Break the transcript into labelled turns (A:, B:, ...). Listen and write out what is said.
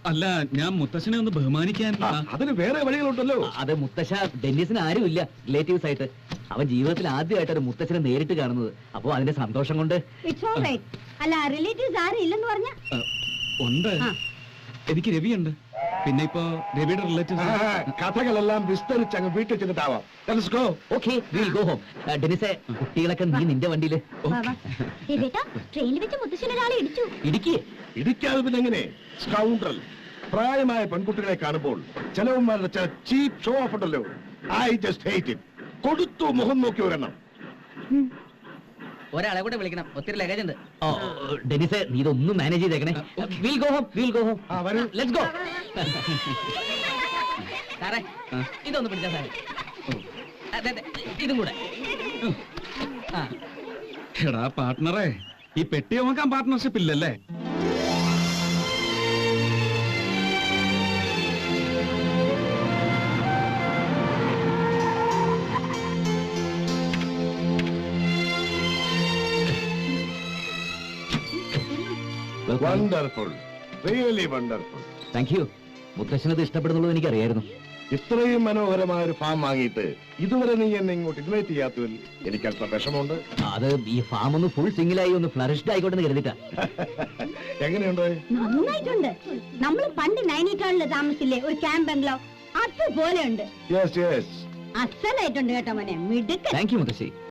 A: അല്ല, ഞാൻ മുത്തശ്ശനെ ഒന്ന് ബഹുമാനിക്കാൻ.
B: അതിന് വേറെ വഴികളുണ്ടല്ലോ.
C: അത് മുത്തശ്ശ ഡെന്നിസിന് ആരുമില്ല റിലേറ്റീവ്സ് ആയിട്ട്. അവൻ ജീവിതത്തിൽ ആദ്യമായിട്ട് ഒരു മുത്തച്ഛനെ നേരിട്ട് കാണുന്നത്. അപ്പൊ അതിന്റെ സന്തോഷം കൊണ്ട്.
D: അല്ല, റിലേറ്റീവ്സ് ആരും ഇല്ലെന്ന് പറഞ്ഞ
A: ഉണ്ട്. എനിക്ക് രവിയുണ്ട്. പിന്നെ ഇപ്പൊ രവിയുടെ റിലേറ്റീവ്സ്.
B: കഥകളെല്ലാം വിസ്തരിച്ച് അങ്ങ് വീട്ടിൽ ചെന്നിട്ടാവാം.
C: ഡെന്നിസെ, കുട്ടികളൊക്കെ നീ നിന്റെ വണ്ടിയില്
D: ട്രെയിനിൽ വെച്ച് മുത്തശ്ശനൊരാളെ ഇടിച്ചു.
B: ഇടിക്കാതെ പിന്നെ എങ്ങനെ? സ്കൗണ്ടറൽ. പ്രായമായ പെൺകുട്ടികളെ കാണുമ്പോൾ ചിലവന്മാരുടെ ചില ചീപ്പ് ഷോ ഓഫ് ഉണ്ടല്ലോ. I just hate it. കൊടുത്തു മുഖം നോക്കി ഒരെണ്ണം.
C: ഒരാളെ കൂടെ വിളിക്കണം, ഒത്തിരി ലഗേജ് ഉണ്ട്. ഡെന്നിസെ, നീ ഇതൊന്നും മാനേജ് ചെയ്തേക്കണേ. We'll go home. Let's go. സാറേ, ഇതൊന്ന് പിടിച്ചാ സാറേ. അതെ, ഇതും കൂടെ.
A: എടാ പാർട്ട്ണറെ, ഈ പെട്ടി നോക്കാൻ പാർട്ട്ണർഷിപ്പ് ഇല്ലല്ലേ?
B: Wonderful, really wonderful.
C: Thank you. മുത്തശ്ശനത് ഇഷ്ടപ്പെടുന്നുള്ളത് എനിക്കറിയായിരുന്നു.
B: ഇത്രയും മനോഹരമായ ഒരു ഫാം വാങ്ങിയിട്ട് ഇതുവരെ നീ എന്നെ ഇങ്ങോട്ട് ഇൻവൈറ്റ് ചെയ്യാത്തതിൽ എനിക്ക് അല്പം വിഷമമുണ്ട്.
C: അത് ഈ ഫാം ഒന്ന് ഫുൾ സിംഗിളായി ഒന്ന് ഫ്ലറിഷ്ഡ് ആയിക്കോട്ടെ എന്ന് കരുതിട്ടാ.
B: എങ്ങനെയുണ്ട്?
D: നന്നായിട്ടുണ്ട്. നമ്മൾ പണ്ട് നൈനിറ്റാളില് താമസിച്ചില്ലേ ഒരു ക്യാമ്പ് ബംഗ്ലോ, അതുപോലെ ഉണ്ട്.
B: യെസ് യെസ്,
D: അസലായിട്ടുണ്ട് കേട്ടോ മോനെ, മിടുക്കൻ.
C: താങ്ക് യു മുത്തശ്ശി.